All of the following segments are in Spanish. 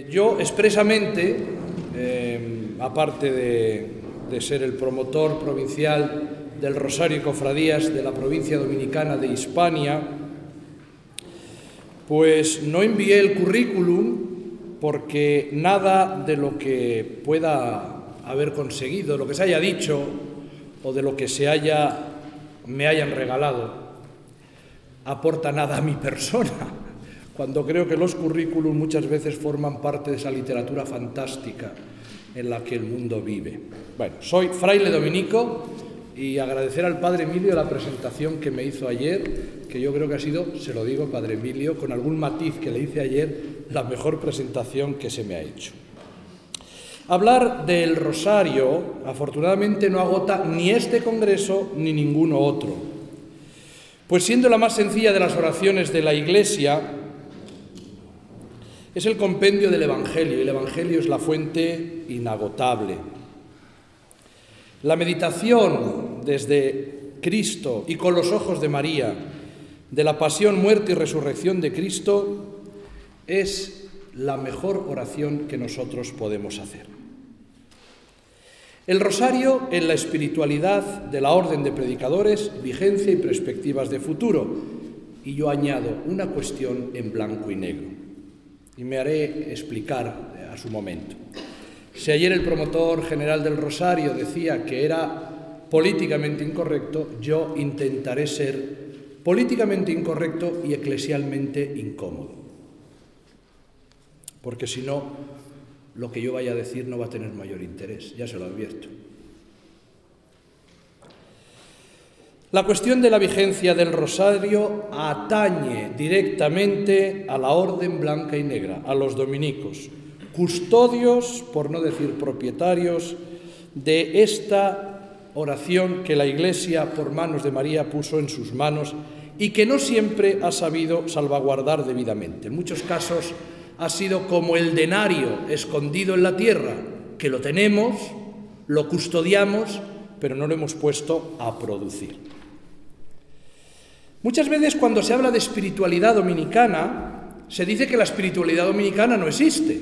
Yo expresamente, aparte de ser el promotor provincial del Rosario y Cofradías de la provincia dominicana de Hispania, pues no envié el currículum porque nada de lo que pueda haber conseguido, de lo que se haya dicho o de lo que me hayan regalado, aporta nada a mi persona, cuando creo que los currículums muchas veces forman parte de esa literatura fantástica en la que el mundo vive. Bueno, soy fraile dominico y agradecer al Padre Emilio la presentación que me hizo ayer, que yo creo que ha sido, se lo digo, Padre Emilio, con algún matiz que le hice ayer, la mejor presentación que se me ha hecho. Hablar del rosario, afortunadamente, no agota ni este congreso ni ninguno otro, pues siendo la más sencilla de las oraciones de la Iglesia, es el compendio del Evangelio, y el Evangelio es la fuente inagotable. La meditación desde Cristo y con los ojos de María, de la pasión, muerte y resurrección de Cristo, es la mejor oración que nosotros podemos hacer. El rosario en la espiritualidad de la Orden de Predicadores, vigencia y perspectivas de futuro. Y yo añado una cuestión en blanco y negro. Y me haré explicar a su momento. Si ayer el promotor general del Rosario decía que era políticamente incorrecto, yo intentaré ser políticamente incorrecto y eclesialmente incómodo. Porque si no, lo que yo vaya a decir no va a tener mayor interés, ya se lo advierto. La cuestión de la vigencia del rosario atañe directamente a la orden blanca y negra, a los dominicos, custodios, por no decir propietarios, de esta oración que la Iglesia, por manos de María, puso en sus manos y que no siempre ha sabido salvaguardar debidamente. En muchos casos ha sido como el denario escondido en la tierra, que lo tenemos, lo custodiamos, pero no lo hemos puesto a producir. Muchas veces cuando se habla de espiritualidad dominicana, se dice que la espiritualidad dominicana no existe.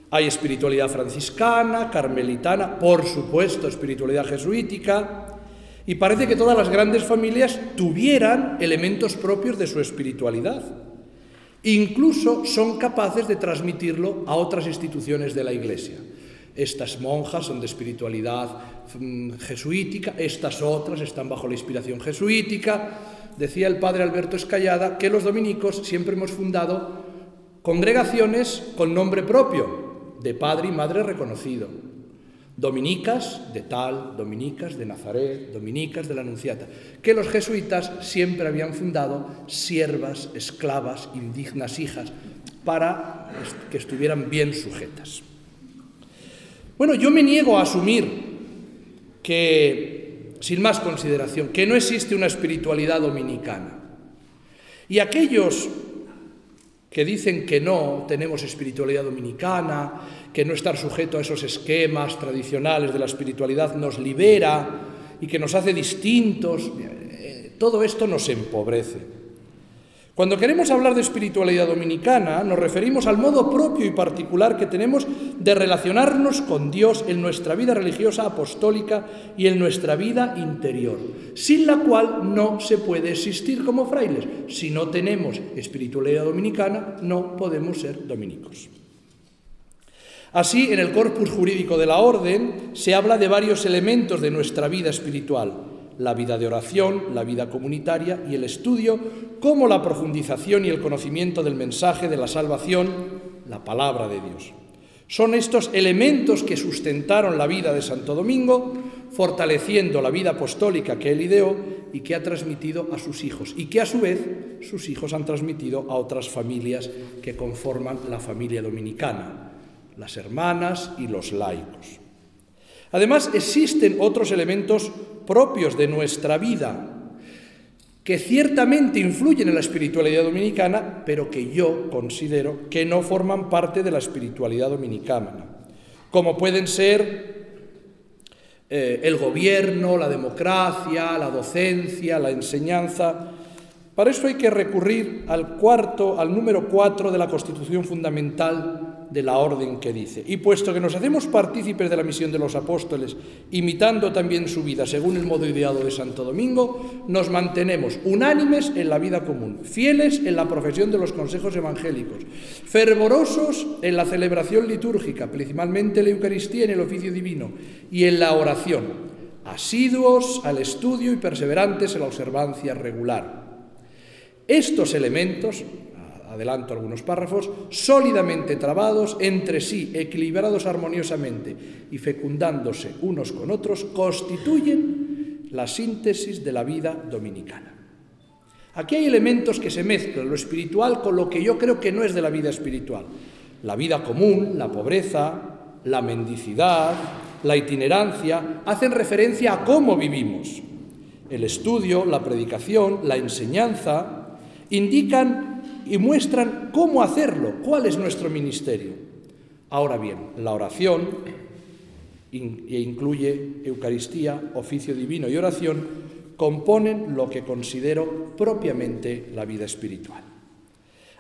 Hay espiritualidad franciscana, carmelitana, por supuesto, espiritualidad jesuítica, y parece que todas las grandes familias tuvieran elementos propios de su espiritualidad. Incluso son capaces de transmitirlo a otras instituciones de la Iglesia. Estas monjas son de espiritualidad jesuítica, estas otras están bajo la inspiración jesuítica. Decía el padre Alberto Escallada que los dominicos siempre hemos fundado congregaciones con nombre propio, de padre y madre reconocido. Dominicas de tal, dominicas de Nazaret, dominicas de la Anunciata, que los jesuitas siempre habían fundado siervas, esclavas, indignas hijas, para que estuvieran bien sujetas. Bueno, yo me niego a asumir que, sin más consideración, que no existe una espiritualidad dominicana. Y aquellos que dicen que no tenemos espiritualidad dominicana, que no estar sujeto a esos esquemas tradicionales de la espiritualidad nos libera y que nos hace distintos, todo esto nos empobrece. Cuando queremos hablar de espiritualidad dominicana, nos referimos al modo propio y particular que tenemos de relacionarnos con Dios en nuestra vida religiosa apostólica y en nuestra vida interior, sin la cual no se puede existir como frailes. Si no tenemos espiritualidad dominicana, no podemos ser dominicos. Así, en el corpus jurídico de la Orden se habla de varios elementos de nuestra vida espiritual: la vida de oración, la vida comunitaria y el estudio, como la profundización y el conocimiento del mensaje de la salvación, la palabra de Dios. Son estos elementos que sustentaron la vida de Santo Domingo, fortaleciendo la vida apostólica que él ideó y que ha transmitido a sus hijos, y que a su vez sus hijos han transmitido a otras familias que conforman la familia dominicana, las hermanas y los laicos. Además, existen otros elementos propios de nuestra vida que ciertamente influyen en la espiritualidad dominicana, pero que yo considero que no forman parte de la espiritualidad dominicana, como pueden ser el gobierno, la democracia, la docencia, la enseñanza. Para eso hay que recurrir al número 4 de la Constitución Fundamental de la orden que dice: y puesto que nos hacemos partícipes de la misión de los apóstoles, imitando también su vida según el modo ideado de Santo Domingo, nos mantenemos unánimes en la vida común, fieles en la profesión de los consejos evangélicos, fervorosos en la celebración litúrgica, principalmente la Eucaristía en el oficio divino, y en la oración, asiduos al estudio y perseverantes en la observancia regular. Estos elementos, adelanto algunos párrafos, sólidamente trabados entre sí, equilibrados armoniosamente y fecundándose unos con otros, constituyen la síntesis de la vida dominicana. Aquí hay elementos que se mezclan, lo espiritual con lo que yo creo que no es de la vida espiritual. La vida común, la pobreza, la mendicidad, la itinerancia, hacen referencia a cómo vivimos. El estudio, la predicación, la enseñanza indican y muestran cómo hacerlo, cuál es nuestro ministerio. Ahora bien, la oración, e incluye Eucaristía, oficio divino y oración, componen lo que considero propiamente la vida espiritual.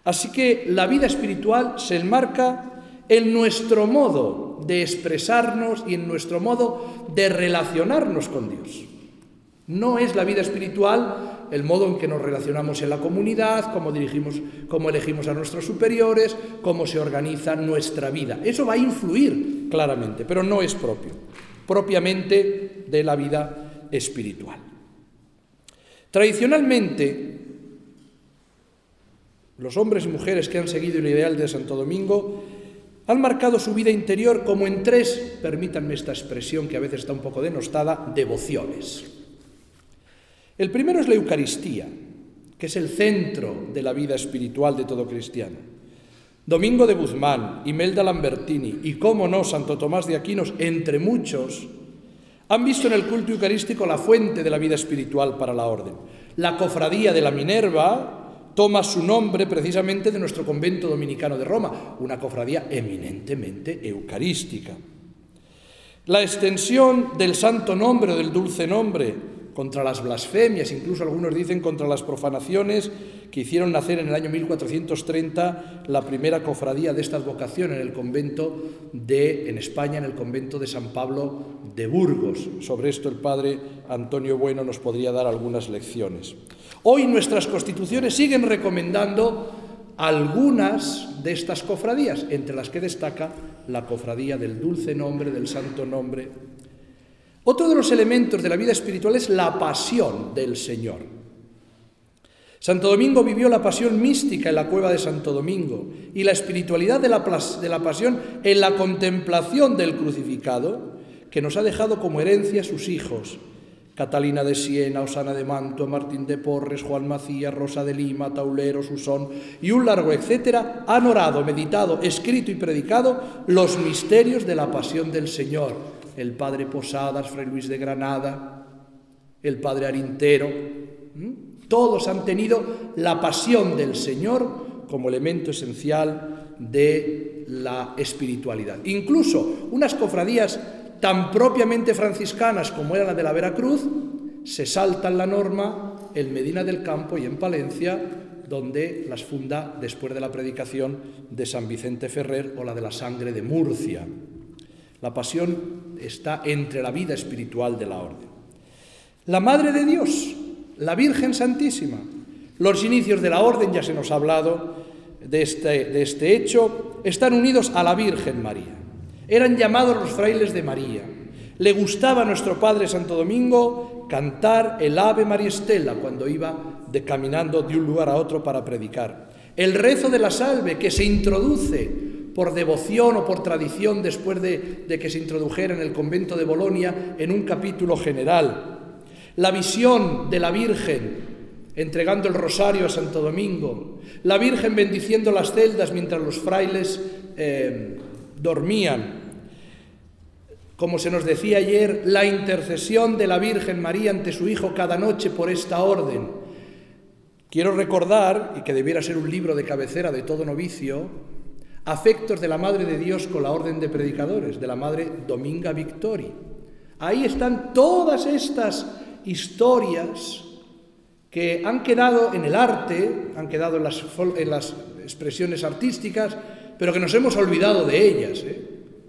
Así que la vida espiritual se enmarca en nuestro modo de expresarnos y en nuestro modo de relacionarnos con Dios. No es la vida espiritual el modo en que nos relacionamos en la comunidad, cómo elegimos a nuestros superiores, cómo se organiza nuestra vida. Eso va a influir claramente, pero no es propiamente de la vida espiritual. Tradicionalmente, los hombres y mujeres que han seguido el ideal de Santo Domingo han marcado su vida interior como en tres, permítanme esta expresión que a veces está un poco denostada, devociones. El primero es la Eucaristía, que es el centro de la vida espiritual de todo cristiano. Domingo de Guzmán, Imelda Lambertini y, cómo no, Santo Tomás de Aquino, entre muchos, han visto en el culto eucarístico la fuente de la vida espiritual para la orden. La Cofradía de la Minerva toma su nombre precisamente de nuestro convento dominicano de Roma, una cofradía eminentemente eucarística. La extensión del santo nombre o del dulce nombre contra las blasfemias, incluso algunos dicen contra las profanaciones, que hicieron nacer en el año 1430 la primera cofradía de esta advocación en el convento en España, en el convento de San Pablo de Burgos. Sobre esto el padre Antonio Bueno nos podría dar algunas lecciones. Hoy nuestras constituciones siguen recomendando algunas de estas cofradías, entre las que destaca la cofradía del dulce nombre, del santo nombre. Otro de los elementos de la vida espiritual es la pasión del Señor. Santo Domingo vivió la pasión mística en la cueva de Santo Domingo y la espiritualidad de la pasión en la contemplación del crucificado, que nos ha dejado como herencia a sus hijos, Catalina de Siena, Osana de Mantua, Martín de Porres, Juan Macías, Rosa de Lima, Taulero, Susón y un largo etcétera, han orado, meditado, escrito y predicado los misterios de la pasión del Señor. El padre Posadas, Fray Luis de Granada, el padre Arintero, todos han tenido la pasión del Señor como elemento esencial de la espiritualidad. Incluso unas cofradías tan propiamente franciscanas como era la de la Veracruz, se saltan la norma en Medina del Campo y en Palencia, donde las funda después de la predicación de San Vicente Ferrer, o la de la Sangre de Murcia. La pasión está entre la vida espiritual de la orden. La Madre de Dios, la Virgen Santísima. Los inicios de la orden, ya se nos ha hablado de este hecho, están unidos a la Virgen María. Eran llamados los frailes de María. Le gustaba a nuestro Padre Santo Domingo cantar el Ave María Stella cuando iba caminando de un lugar a otro para predicar. El rezo de la Salve, que se introduce por devoción o por tradición después de que se introdujera en el convento de Bolonia en un capítulo general. La visión de la Virgen entregando el rosario a Santo Domingo. La Virgen bendiciendo las celdas mientras los frailes dormían. Como se nos decía ayer, la intercesión de la Virgen María ante su Hijo cada noche por esta orden. Quiero recordar, y que debiera ser un libro de cabecera de todo novicio, Afectos de la Madre de Dios con la Orden de Predicadores, de la Madre Dominga Victori. Ahí están todas estas historias que han quedado en el arte, han quedado en las expresiones artísticas, pero que nos hemos olvidado de ellas.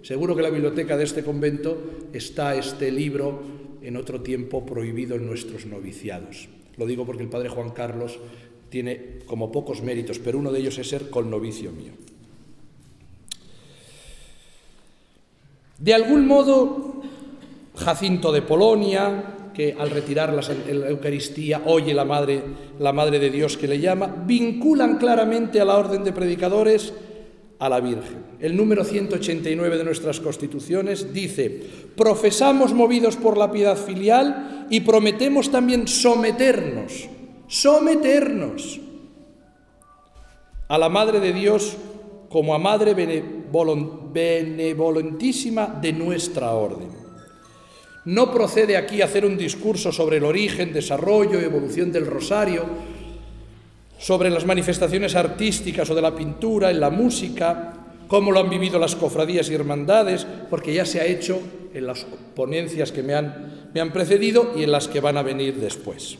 Seguro que en la biblioteca de este convento está este libro, en otro tiempo prohibido en nuestros noviciados. Lo digo porque el padre Juan Carlos tiene como pocos méritos, pero uno de ellos es ser connovicio mío. De algún modo, Jacinto de Polonia, que al retirar la Eucaristía oye la Madre de Dios que le llama, vinculan claramente a la orden de predicadores a la Virgen. El número 189 de nuestras Constituciones dice: profesamos movidos por la piedad filial y prometemos también someternos a la Madre de Dios como a Madre benevolentísima de nuestra orden. No procede aquí hacer un discurso sobre el origen, desarrollo y evolución del rosario, sobre las manifestaciones artísticas o de la pintura, en la música, cómo lo han vivido las cofradías y hermandades, porque ya se ha hecho en las ponencias que me han precedido y en las que van a venir después.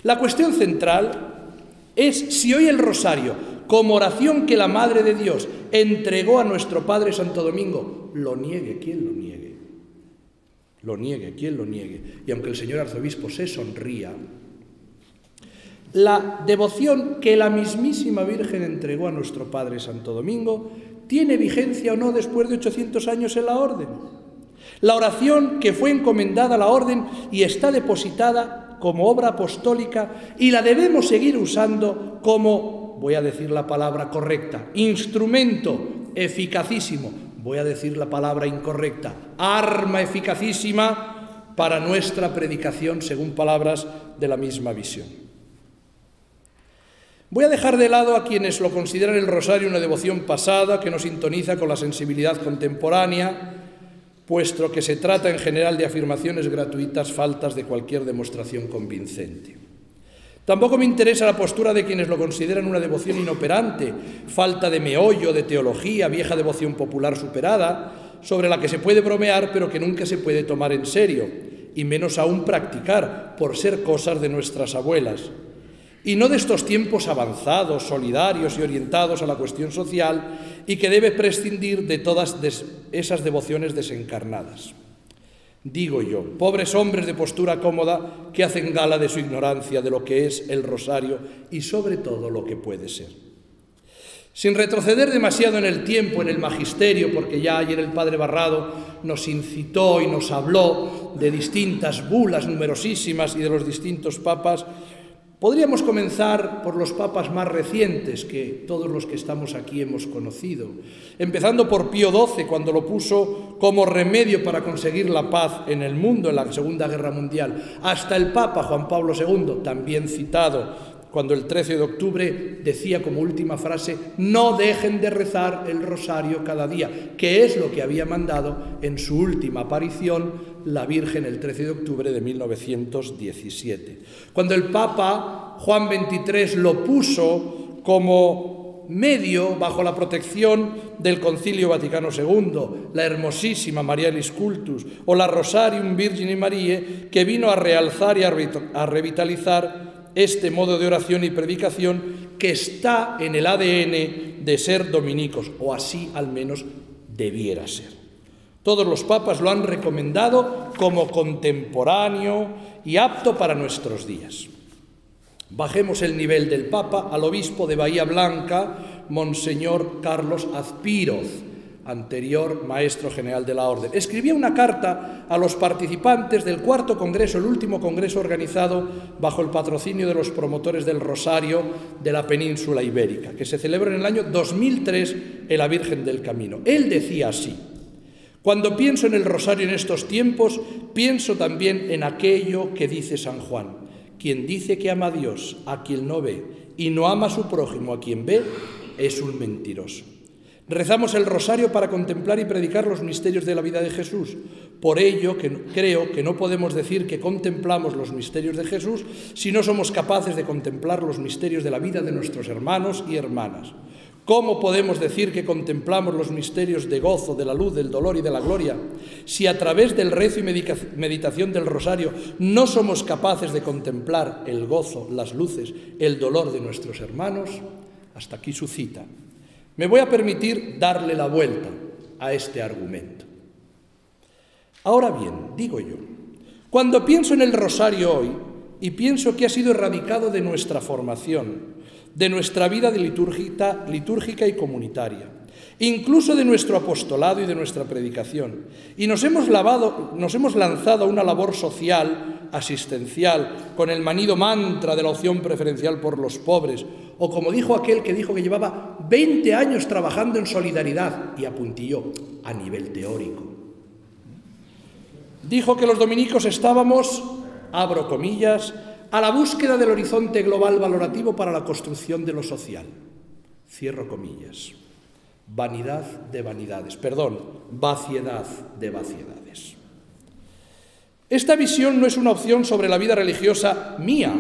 La cuestión central es si hoy el rosario, como oración que la Madre de Dios entregó a nuestro Padre Santo Domingo, lo niegue, ¿quién lo niegue? Lo niegue, ¿quién lo niegue? Y aunque el señor arzobispo se sonría, la devoción que la mismísima Virgen entregó a nuestro Padre Santo Domingo tiene vigencia o no después de 800 años en la orden. La oración que fue encomendada a la orden y está depositada como obra apostólica y la debemos seguir usando como, voy a decir la palabra correcta, instrumento eficacísimo, voy a decir la palabra incorrecta, arma eficacísima para nuestra predicación según palabras de la misma visión. Voy a dejar de lado a quienes lo consideran el rosario una devoción pasada que no sintoniza con la sensibilidad contemporánea, puesto que se trata en general de afirmaciones gratuitas faltas de cualquier demostración convincente. Tampoco me interesa la postura de quienes lo consideran una devoción inoperante, falta de meollo, de teología, vieja devoción popular superada, sobre la que se puede bromear pero que nunca se puede tomar en serio, y menos aún practicar, por ser cosas de nuestras abuelas. Y no de estos tiempos avanzados, solidarios y orientados a la cuestión social, y que debe prescindir de todas esas devociones desencarnadas. Digo yo, pobres hombres de postura cómoda que hacen gala de su ignorancia de lo que es el rosario y sobre todo lo que puede ser. Sin retroceder demasiado en el tiempo, en el magisterio, porque ya ayer el padre Barrado nos incitó y nos habló de distintas bulas numerosísimas y de los distintos papas, podríamos comenzar por los papas más recientes que todos los que estamos aquí hemos conocido, empezando por Pío XII, cuando lo puso como remedio para conseguir la paz en el mundo en la Segunda Guerra Mundial, hasta el Papa Juan Pablo II, también citado, cuando el 13 de octubre decía como última frase: no dejen de rezar el rosario cada día, que es lo que había mandado en su última aparición la Virgen el 13 de octubre de 1917. Cuando el Papa Juan XXIII lo puso como medio bajo la protección del Concilio Vaticano II, la hermosísima Marialis Cultus o la Rosarium Virgini Mariae, que vino a realzar y a revitalizar este modo de oración y predicación que está en el ADN de ser dominicos, o así al menos debiera ser. Todos los papas lo han recomendado como contemporáneo y apto para nuestros días. Bajemos el nivel del Papa al obispo de Bahía Blanca, Monseñor Carlos Azpíroz, anterior maestro general de la Orden. Escribía una carta a los participantes del cuarto congreso, el último congreso organizado bajo el patrocinio de los promotores del Rosario de la península ibérica, que se celebró en el año 2003 en la Virgen del Camino. Él decía así: cuando pienso en el Rosario en estos tiempos, pienso también en aquello que dice San Juan: quien dice que ama a Dios a quien no ve y no ama a su prójimo a quien ve, es un mentiroso. Rezamos el rosario para contemplar y predicar los misterios de la vida de Jesús. Por ello, creo que no podemos decir que contemplamos los misterios de Jesús si no somos capaces de contemplar los misterios de la vida de nuestros hermanos y hermanas. ¿Cómo podemos decir que contemplamos los misterios de gozo, de la luz, del dolor y de la gloria, si a través del rezo y meditación del rosario no somos capaces de contemplar el gozo, las luces, el dolor de nuestros hermanos? Hasta aquí su cita. Me voy a permitir darle la vuelta a este argumento. Ahora bien, digo yo, cuando pienso en el rosario hoy y pienso que ha sido erradicado de nuestra formación, de nuestra vida litúrgica y comunitaria, incluso de nuestro apostolado y de nuestra predicación, y nos hemos lanzado a una labor social, asistencial, con el manido mantra de la opción preferencial por los pobres, o como dijo aquel que dijo que llevaba 20 años trabajando en solidaridad, y apuntilló a nivel teórico. Dijo que los dominicos estábamos, abro comillas, a la búsqueda del horizonte global valorativo para la construcción de lo social. Cierro comillas. Vanidad de vanidades, vaciedad de vaciedades. Esta visión no es una opción sobre la vida religiosa mía.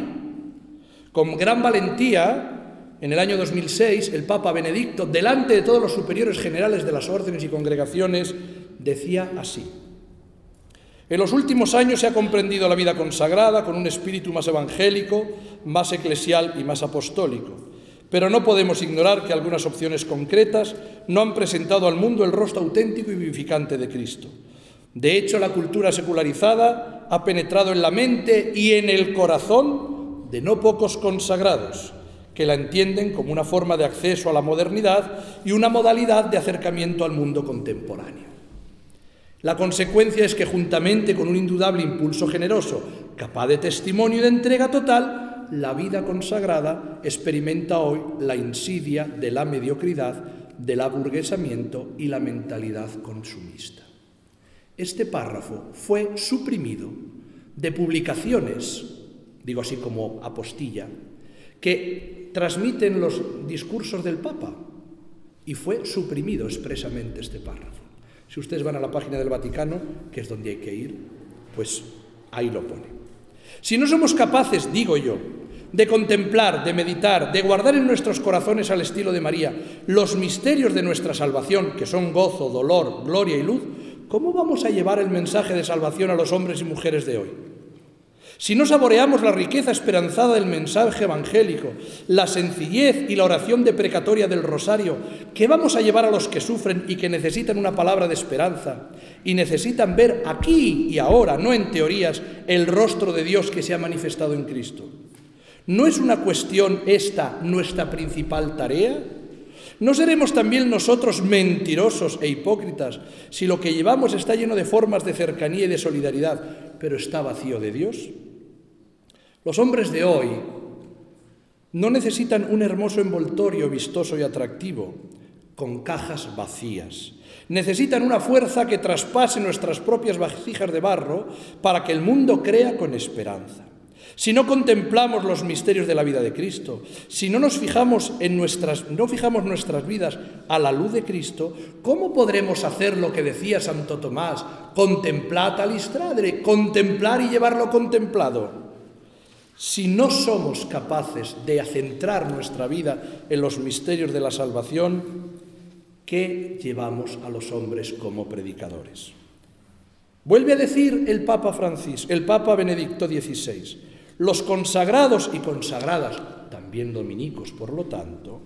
Con gran valentía, en el año 2006, el Papa Benedicto, delante de todos los superiores generales de las órdenes y congregaciones, decía así: en los últimos años se ha comprendido la vida consagrada con un espíritu más evangélico, más eclesial y más apostólico. Pero no podemos ignorar que algunas opciones concretas no han presentado al mundo el rostro auténtico y vivificante de Cristo. De hecho, la cultura secularizada ha penetrado en la mente y en el corazón de no pocos consagrados, que la entienden como una forma de acceso a la modernidad y una modalidad de acercamiento al mundo contemporáneo. La consecuencia es que, juntamente con un indudable impulso generoso, capaz de testimonio y de entrega total, la vida consagrada experimenta hoy la insidia de la mediocridad, del aburguesamiento y la mentalidad consumista. Este párrafo fue suprimido de publicaciones, digo así como apostilla, que transmiten los discursos del Papa, y fue suprimido expresamente este párrafo. Si ustedes van a la página del Vaticano, que es donde hay que ir, pues ahí lo pone. Si no somos capaces, digo yo, de contemplar, de meditar, de guardar en nuestros corazones al estilo de María los misterios de nuestra salvación, que son gozo, dolor, gloria y luz, ¿cómo vamos a llevar el mensaje de salvación a los hombres y mujeres de hoy? Si no saboreamos la riqueza esperanzada del mensaje evangélico, la sencillez y la oración deprecatoria del rosario, ¿qué vamos a llevar a los que sufren y que necesitan una palabra de esperanza y necesitan ver aquí y ahora, no en teorías, el rostro de Dios que se ha manifestado en Cristo? ¿No es una cuestión esta nuestra principal tarea? ¿No seremos también nosotros mentirosos e hipócritas si lo que llevamos está lleno de formas de cercanía y de solidaridad, pero está vacío de Dios? Los hombres de hoy no necesitan un hermoso envoltorio vistoso y atractivo, con cajas vacías. Necesitan una fuerza que traspase nuestras propias vasijas de barro para que el mundo crea con esperanza. Si no contemplamos los misterios de la vida de Cristo, si no fijamos nuestras vidas a la luz de Cristo, ¿cómo podremos hacer lo que decía Santo Tomás? Contemplat alistradere, contemplar y llevarlo contemplado. Si no somos capaces de centrar nuestra vida en los misterios de la salvación, ¿qué llevamos a los hombres como predicadores? Vuelve a decir el Papa Benedicto XVI, los consagrados y consagradas, también dominicos por lo tanto,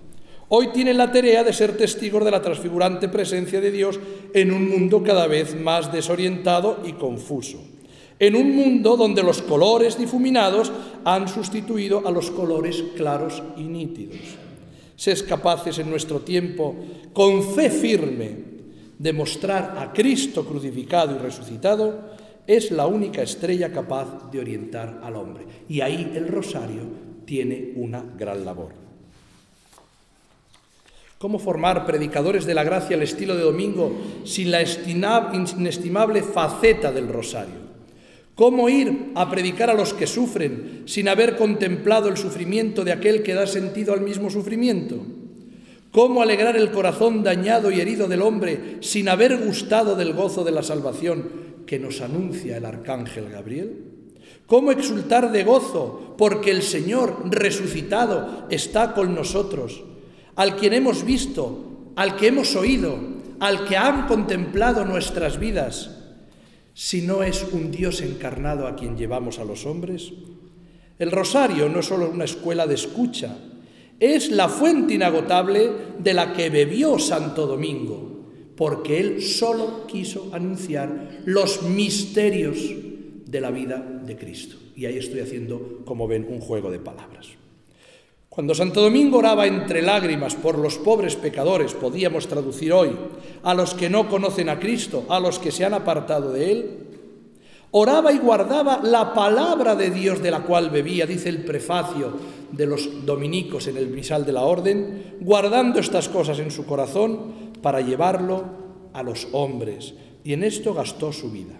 hoy tienen la tarea de ser testigos de la transfigurante presencia de Dios en un mundo cada vez más desorientado y confuso, en un mundo donde los colores difuminados han sustituido a los colores claros y nítidos. Sed capaces en nuestro tiempo, con fe firme, de mostrar a Cristo crucificado y resucitado, es la única estrella capaz de orientar al hombre. Y ahí el rosario tiene una gran labor. ¿Cómo formar predicadores de la gracia al estilo de Domingo sin la inestimable faceta del rosario? ¿Cómo ir a predicar a los que sufren sin haber contemplado el sufrimiento de aquel que da sentido al mismo sufrimiento? ¿Cómo alegrar el corazón dañado y herido del hombre sin haber gustado del gozo de la salvación que nos anuncia el arcángel Gabriel? ¿Cómo exultar de gozo porque el Señor resucitado está con nosotros, al quien hemos visto, al que hemos oído, al que han contemplado nuestras vidas, si no es un Dios encarnado a quien llevamos a los hombres? El rosario no es solo una escuela de escucha, Es la fuente inagotable de la que bebió Santo Domingo, porque él solo quiso anunciar los misterios de la vida de Cristo. Y ahí estoy haciendo, como ven, un juego de palabras. Cuando Santo Domingo oraba entre lágrimas por los pobres pecadores, podíamos traducir hoy, a los que no conocen a Cristo, a los que se han apartado de él, oraba y guardaba la palabra de Dios de la cual bebía, dice el prefacio de los dominicos en el misal de la orden, guardando estas cosas en su corazón para llevarlo a los hombres, y en esto gastó su vida.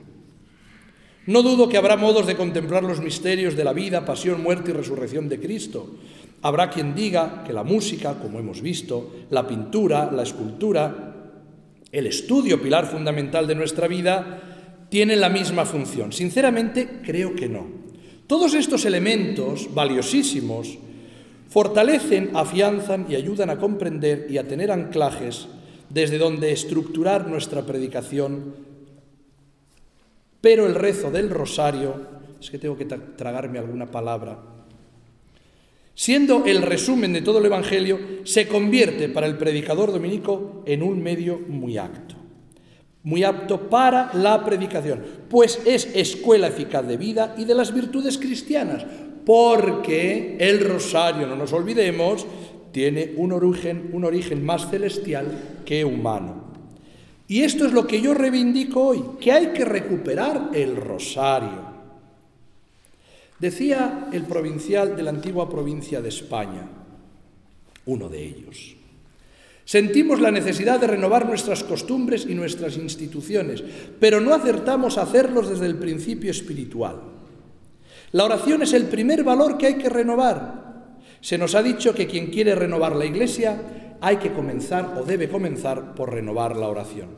No dudo que habrá modos de contemplar los misterios de la vida, pasión, muerte y resurrección de Cristo. Habrá quien diga que la música, como hemos visto, la pintura, la escultura, el estudio, pilar fundamental de nuestra vida, tienen la misma función. Sinceramente, creo que no. Todos estos elementos, valiosísimos, fortalecen, afianzan y ayudan a comprender y a tener anclajes desde donde estructurar nuestra predicación. Pero el rezo del rosario, es que tengo que tragarme alguna palabra, siendo el resumen de todo el Evangelio, se convierte para el predicador dominico en un medio muy apto para la predicación, pues es escuela eficaz de vida y de las virtudes cristianas, porque el rosario, no nos olvidemos, tiene un origen más celestial que humano. Y esto es lo que yo reivindico hoy, que hay que recuperar el rosario. Decía el provincial de la antigua provincia de España, uno de ellos: sentimos la necesidad de renovar nuestras costumbres y nuestras instituciones, pero no acertamos a hacerlos desde el principio espiritual. La oración es el primer valor que hay que renovar. Se nos ha dicho que quien quiere renovar la Iglesia hay que comenzar o debe comenzar por renovar la oración.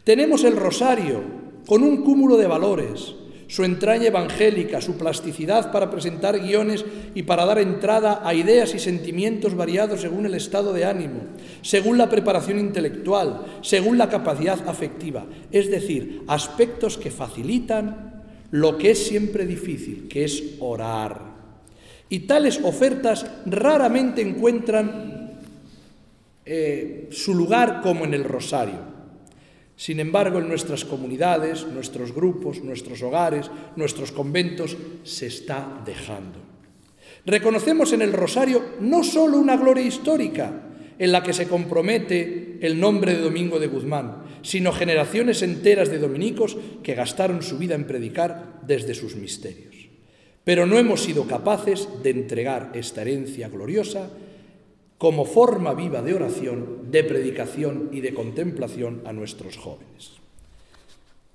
Tenemos el rosario con un cúmulo de valores, su entraña evangélica, su plasticidad para presentar guiones y para dar entrada a ideas y sentimientos variados según el estado de ánimo, según la preparación intelectual, según la capacidad afectiva, es decir, aspectos que facilitan lo que es siempre difícil, que es orar. Y tales ofertas raramente encuentran su lugar como en el rosario. Sin embargo, en nuestras comunidades, nuestros grupos, nuestros hogares, nuestros conventos, se está dejando. Reconocemos en el rosario no solo una gloria histórica en la que se compromete el nombre de Domingo de Guzmán, sino generaciones enteras de dominicos que gastaron su vida en predicar desde sus misterios. Pero no hemos sido capaces de entregar esta herencia gloriosa como forma viva de oración, de predicación y de contemplación a nuestros jóvenes.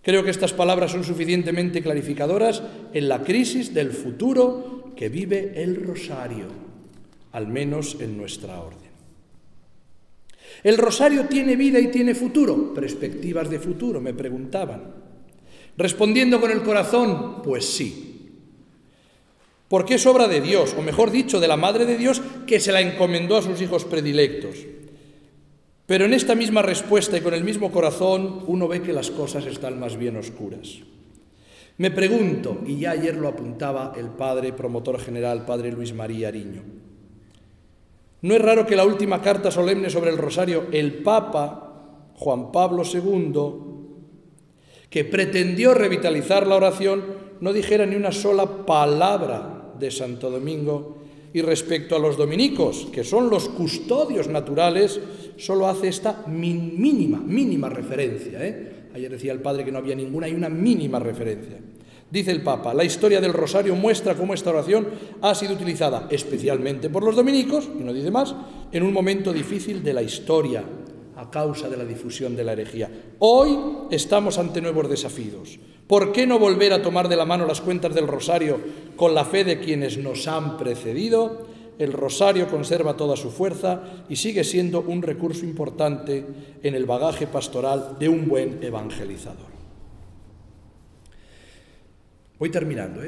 Creo que estas palabras son suficientemente clarificadoras en la crisis del futuro que vive el rosario, al menos en nuestra orden. ¿El rosario tiene vida y tiene futuro? Perspectivas de futuro, me preguntaban. Respondiendo con el corazón, pues sí. Porque es obra de Dios, o mejor dicho, de la Madre de Dios, que se la encomendó a sus hijos predilectos. Pero en esta misma respuesta y con el mismo corazón, uno ve que las cosas están más bien oscuras. Me pregunto, y ya ayer lo apuntaba el padre promotor general, padre Luis María Ariño, ¿no es raro que la última carta solemne sobre el rosario, el Papa Juan Pablo II, que pretendió revitalizar la oración, no dijera ni una sola palabra de Santo Domingo, y respecto a los dominicos, que son los custodios naturales, solo hace esta mínima referencia, Ayer decía el padre que no había ninguna, hay una mínima referencia. Dice el Papa: la historia del rosario muestra cómo esta oración ha sido utilizada especialmente por los dominicos, y no dice más, en un momento difícil de la historia, a causa de la difusión de la herejía. Hoy estamos ante nuevos desafíos. ¿Por qué no volver a tomar de la mano las cuentas del rosario con la fe de quienes nos han precedido? El rosario conserva toda su fuerza y sigue siendo un recurso importante en el bagaje pastoral de un buen evangelizador. Voy terminando,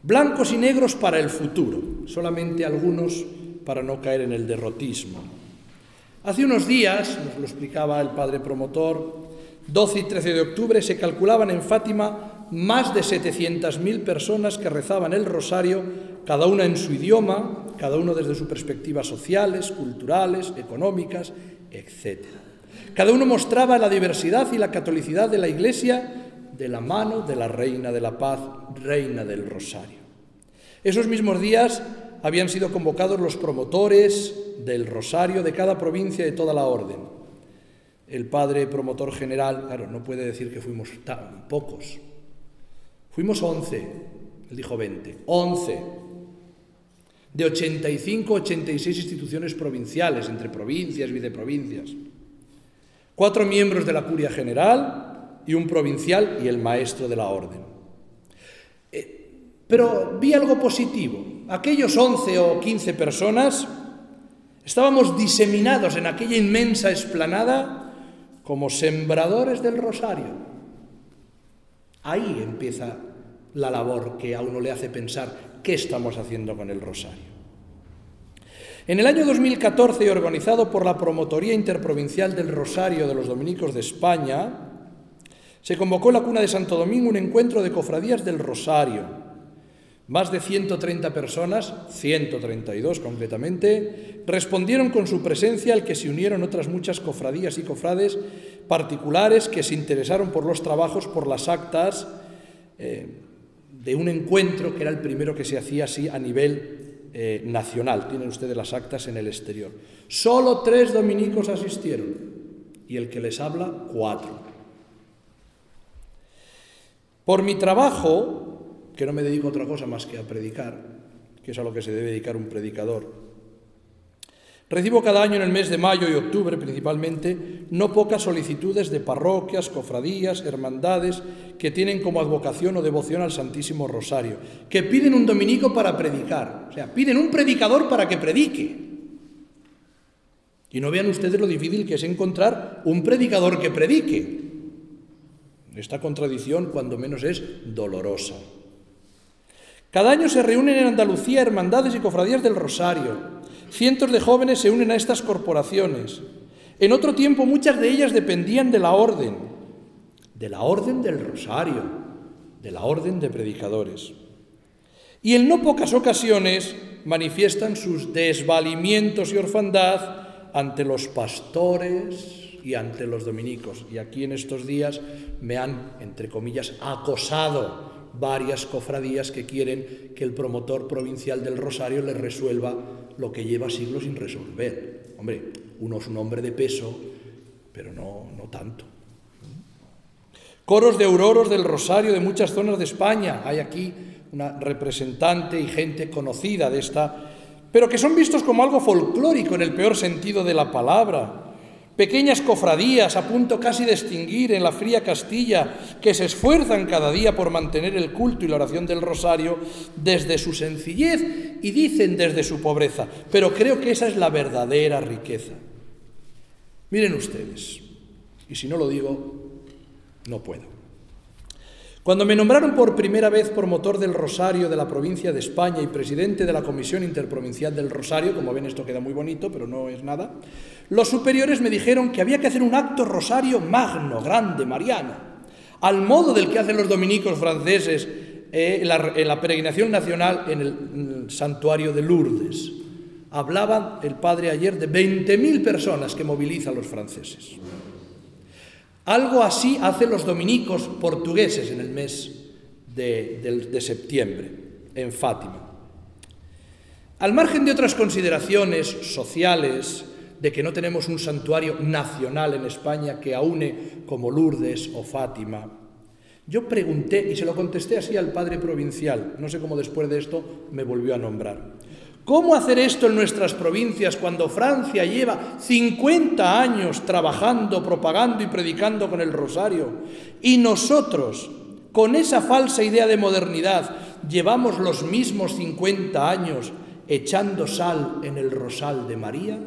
Blancos y negros para el futuro, solamente algunos para no caer en el derrotismo. Hace unos días, nos lo explicaba el padre promotor, 12 y 13 de octubre se calculaban en Fátima más de 700.000 personas que rezaban el rosario cada una en su idioma, cada uno desde sus perspectivas sociales, culturales, económicas, etc. Cada uno mostraba la diversidad y la catolicidad de la Iglesia de la mano de la Reina de la Paz, Reina del Rosario. Esos mismos días habían sido convocados los promotores del Rosario de cada provincia de toda la orden. El padre promotor general, claro, no puede decir que fuimos tan pocos. Fuimos 11, él dijo 20, 11, de 85, 86 instituciones provinciales, entre provincias, viceprovincias. 4 miembros de la curia general y un provincial y el maestro de la orden. Pero vi algo positivo. Aquellos 11 o 15 personas estábamos diseminados en aquella inmensa explanada como sembradores del rosario. Ahí empieza la labor que a uno le hace pensar qué estamos haciendo con el rosario. En el año 2014, organizado por la Promotoría Interprovincial del Rosario de los Dominicos de España, se convocó en la Cuna de Santo Domingo un encuentro de cofradías del Rosario. Más de 130 personas, 132 concretamente, respondieron con su presencia, al que se unieron otras muchas cofradías y cofrades particulares que se interesaron por los trabajos, por las actas de un encuentro que era el primero que se hacía así a nivel nacional. Tienen ustedes las actas en el exterior. Solo 3 dominicos asistieron y el que les habla 4. Por mi trabajo, que no me dedico a otra cosa más que a predicar, que es a lo que se debe dedicar un predicador, recibo cada año en el mes de mayo y octubre principalmente no pocas solicitudes de parroquias, cofradías, hermandades que tienen como advocación o devoción al Santísimo Rosario, que piden un dominico para predicar, o sea, piden un predicador para que predique. Y no vean ustedes lo difícil que es encontrar un predicador que predique. Esta contradicción, cuando menos, es dolorosa. Cada año se reúnen en Andalucía hermandades y cofradías del Rosario. Cientos de jóvenes se unen a estas corporaciones. En otro tiempo muchas de ellas dependían de la orden del Rosario, de la orden de predicadores. Y en no pocas ocasiones manifiestan sus desvalimientos y orfandad ante los pastores y ante los dominicos. Y aquí en estos días me han, entre comillas, acosado varias cofradías que quieren que el promotor provincial del Rosario les resuelva lo que lleva siglos sin resolver. Hombre, uno es un hombre de peso, pero no tanto. Coros de auroros del Rosario de muchas zonas de España. Hay aquí una representante y gente conocida de esta, pero que son vistos como algo folclórico en el peor sentido de la palabra. Pequeñas cofradías, a punto casi de extinguir en la fría Castilla, que se esfuerzan cada día por mantener el culto y la oración del Rosario desde su sencillez y dicen desde su pobreza, pero creo que esa es la verdadera riqueza. Miren ustedes, y si no lo digo, no puedo. Cuando me nombraron por primera vez promotor del Rosario de la provincia de España y presidente de la Comisión Interprovincial del Rosario, como ven esto queda muy bonito, pero no es nada, los superiores me dijeron que había que hacer un acto rosario magno, grande, mariano, al modo del que hacen los dominicos franceses en la peregrinación nacional en el santuario de Lourdes. Hablaba el padre ayer de 20.000 personas que movilizan los franceses. Algo así hacen los dominicos portugueses en el mes de septiembre, en Fátima. Al margen de otras consideraciones sociales, de que no tenemos un santuario nacional en España que aúne como Lourdes o Fátima, yo pregunté, y se lo contesté así al padre provincial, no sé cómo después de esto me volvió a nombrar, ¿cómo hacer esto en nuestras provincias cuando Francia lleva 50 años trabajando, propagando y predicando con el Rosario? Y nosotros, con esa falsa idea de modernidad, llevamos los mismos 50 años echando sal en el rosal de María.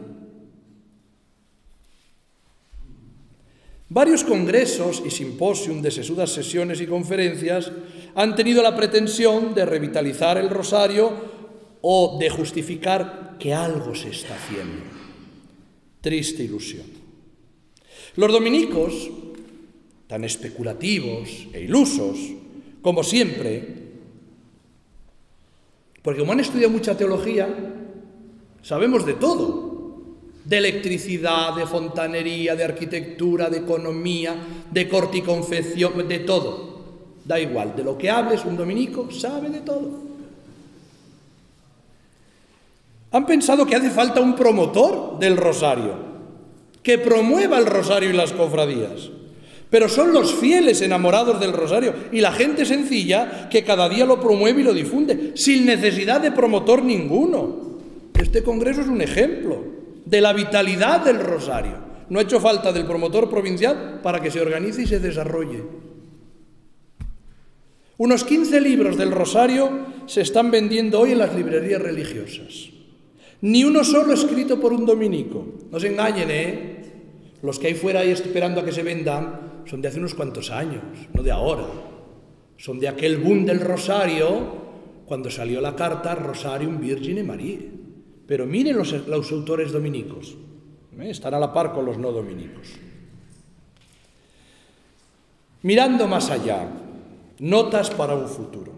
Varios congresos y simposios de sesudas sesiones y conferencias han tenido la pretensión de revitalizar el Rosario o de justificar que algo se está haciendo. Triste ilusión. Los dominicos, tan especulativos e ilusos como siempre, Porque como han estudiado mucha teología, sabemos de todo. De electricidad, de fontanería, de arquitectura, de economía, de corte y confección, de todo. Da igual, de lo que hables, un dominico sabe de todo. Han pensado que hace falta un promotor del rosario, que promueva el rosario y las cofradías. Pero son los fieles enamorados del rosario y la gente sencilla que cada día lo promueve y lo difunde, sin necesidad de promotor ninguno. Este congreso es un ejemplo de la vitalidad del rosario. No ha hecho falta del promotor provincial para que se organice y se desarrolle. Unos 15 libros del rosario se están vendiendo hoy en las librerías religiosas. Ni uno solo escrito por un dominico. No se engañen, ¿eh? Los que hay fuera ahí esperando a que se vendan son de hace unos cuantos años, no de ahora. Son de aquel boom del rosario, cuando salió la carta Rosarium Virgine Mariae. Pero miren los autores dominicos, están a la par con los no dominicos. Mirando más allá, notas para un futuro.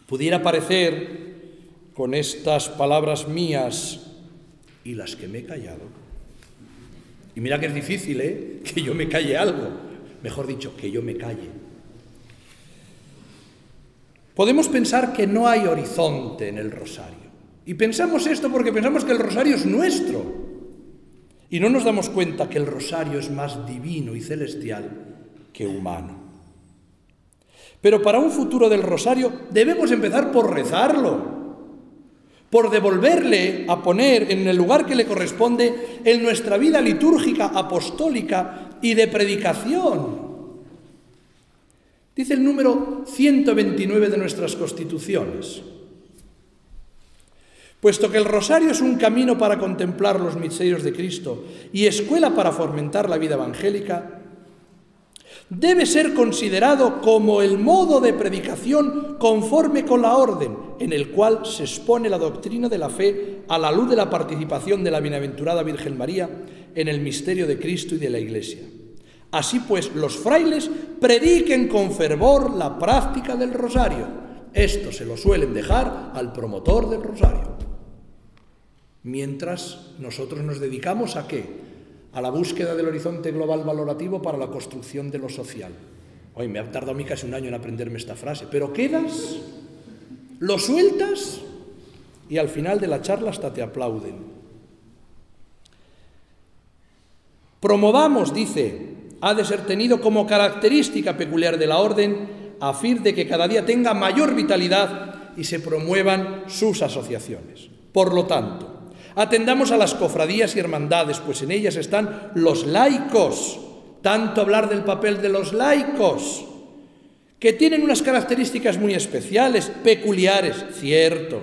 Pudiera parecer, con estas palabras mías y las que me he callado, y mira que es difícil, que yo me calle algo, mejor dicho, que yo me calle. Podemos pensar que no hay horizonte en el rosario. Y pensamos esto porque pensamos que el rosario es nuestro. Y no nos damos cuenta que el rosario es más divino y celestial que humano. Pero para un futuro del rosario debemos empezar por rezarlo, por devolverle a poner en el lugar que le corresponde en nuestra vida litúrgica, apostólica y de predicación. Dice el número 129 de nuestras constituciones: puesto que el rosario es un camino para contemplar los misterios de Cristo y escuela para fomentar la vida evangélica, debe ser considerado como el modo de predicación conforme con la orden, en el cual se expone la doctrina de la fe a la luz de la participación de la bienaventurada Virgen María en el misterio de Cristo y de la Iglesia. Así pues, los frailes prediquen con fervor la práctica del rosario. Esto se lo suelen dejar al promotor del rosario. Mientras nosotros nos dedicamos ¿a qué? A la búsqueda del horizonte global valorativo para la construcción de lo social. Hoy me ha tardado a mí casi un año en aprenderme esta frase, pero quedas, lo sueltas y al final de la charla hasta te aplauden. Promovamos, dice, ha de ser tenido como característica peculiar de la orden a fin de que cada día tenga mayor vitalidad y se promuevan sus asociaciones. Por lo tanto, atendamos a las cofradías y hermandades, pues en ellas están los laicos. Tanto hablar del papel de los laicos, que tienen unas características muy especiales, peculiares, cierto,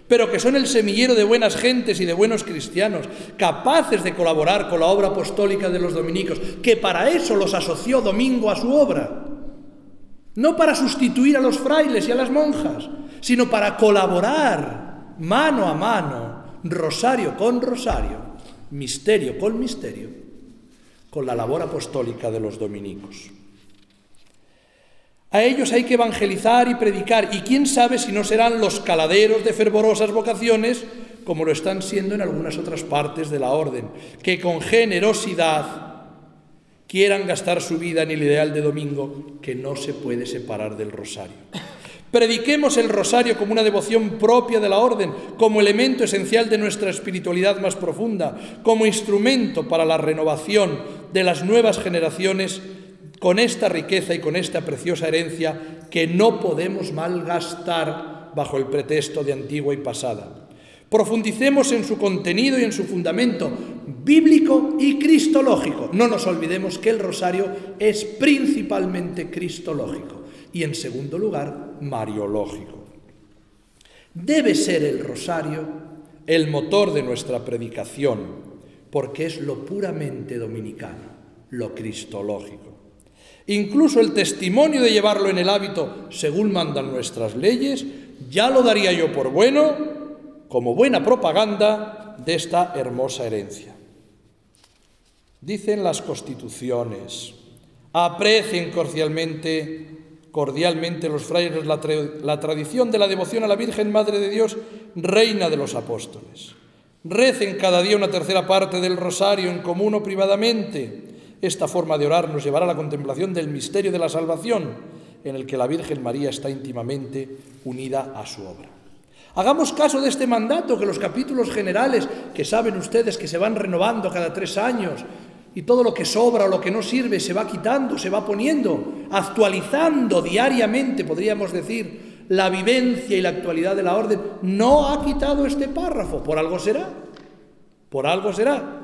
pero que son el semillero de buenas gentes y de buenos cristianos, capaces de colaborar con la obra apostólica de los dominicos, que para eso los asoció Domingo a su obra. No para sustituir a los frailes y a las monjas, sino para colaborar mano a mano, rosario con rosario, misterio con misterio, con la labor apostólica de los dominicos. A ellos hay que evangelizar y predicar, y quién sabe si no serán los caladeros de fervorosas vocaciones, como lo están siendo en algunas otras partes de la orden, que con generosidad quieran gastar su vida en el ideal de domingo, que no se puede separar del rosario. Prediquemos el rosario como una devoción propia de la orden, como elemento esencial de nuestra espiritualidad más profunda, como instrumento para la renovación de las nuevas generaciones, con esta riqueza y con esta preciosa herencia que no podemos malgastar bajo el pretexto de antigua y pasada. Profundicemos en su contenido y en su fundamento bíblico y cristológico. No nos olvidemos que el rosario es principalmente cristológico y, en segundo lugar, mariológico. Debe ser el rosario el motor de nuestra predicación, porque es lo puramente dominicano, lo cristológico. Incluso el testimonio de llevarlo en el hábito, según mandan nuestras leyes, ya lo daría yo por bueno, como buena propaganda de esta hermosa herencia. Dicen las constituciones: aprecien cordialmente cordialmente los frailes la tradición de la devoción a la Virgen Madre de Dios, Reina de los Apóstoles. Recen cada día una tercera parte del rosario en común o privadamente. Esta forma de orar nos llevará a la contemplación del misterio de la salvación, en el que la Virgen María está íntimamente unida a su obra. Hagamos caso de este mandato, que los capítulos generales, que saben ustedes que se van renovando cada 3 años, y todo lo que sobra o lo que no sirve se va quitando, se va poniendo, actualizando diariamente, podríamos decir, la vivencia y la actualidad de la orden, no ha quitado este párrafo. Por algo será. Por algo será.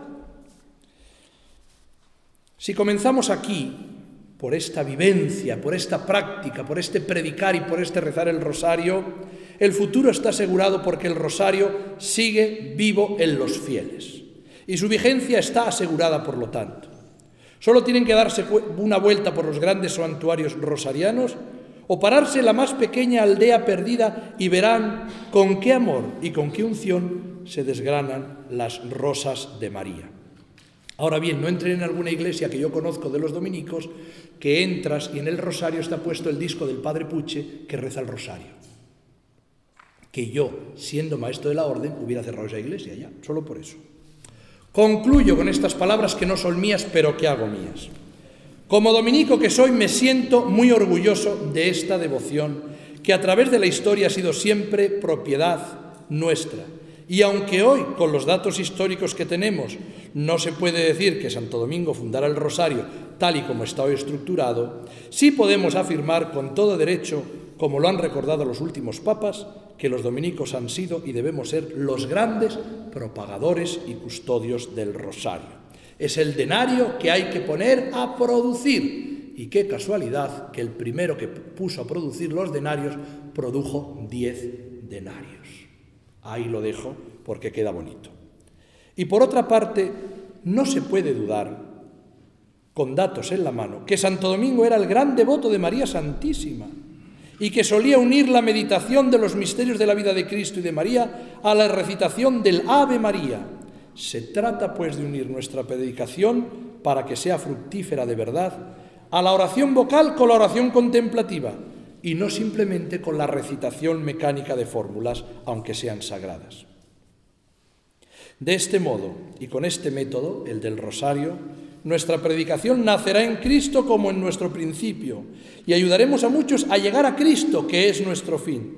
Si comenzamos aquí, por esta vivencia, por esta práctica, por este predicar y por este rezar el rosario, el futuro está asegurado, porque el rosario sigue vivo en los fieles. Y su vigencia está asegurada, por lo tanto. Solo tienen que darse una vuelta por los grandes santuarios rosarianos o pararse en la más pequeña aldea perdida y verán con qué amor y con qué unción se desgranan las rosas de María. Ahora bien, no entren en alguna iglesia que yo conozco de los dominicos, que entras y en el rosario está puesto el disco del Padre Puche que reza el rosario. Que yo, siendo maestro de la orden, hubiera cerrado esa iglesia ya, solo por eso. Concluyo con estas palabras que no son mías, pero que hago mías. Como dominico que soy, me siento muy orgulloso de esta devoción, que a través de la historia ha sido siempre propiedad nuestra. Y aunque hoy, con los datos históricos que tenemos, no se puede decir que Santo Domingo fundara el rosario tal y como está hoy estructurado, sí podemos afirmar con todo derecho, como lo han recordado los últimos papas, que los dominicos han sido y debemos ser los grandes propagadores y custodios del rosario. Es el denario que hay que poner a producir. Y qué casualidad que el primero que puso a producir los denarios produjo 10 denarios. Ahí lo dejo porque queda bonito. Y por otra parte, no se puede dudar, con datos en la mano, que Santo Domingo era el gran devoto de María Santísima y que solía unir la meditación de los misterios de la vida de Cristo y de María a la recitación del Ave María. Se trata, pues, de unir nuestra predicación, para que sea fructífera de verdad, a la oración vocal con la oración contemplativa, y no simplemente con la recitación mecánica de fórmulas, aunque sean sagradas. De este modo, y con este método, el del rosario, nuestra predicación nacerá en Cristo como en nuestro principio, y ayudaremos a muchos a llegar a Cristo, que es nuestro fin,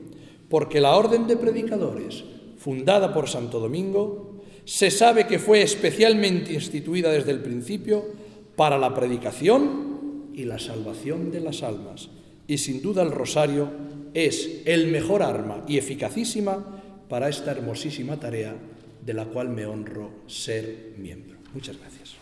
porque la orden de predicadores, fundada por Santo Domingo, se sabe que fue especialmente instituida desde el principio para la predicación y la salvación de las almas. Y sin duda el rosario es el mejor arma y eficacísima para esta hermosísima tarea de la cual me honro ser miembro. Muchas gracias.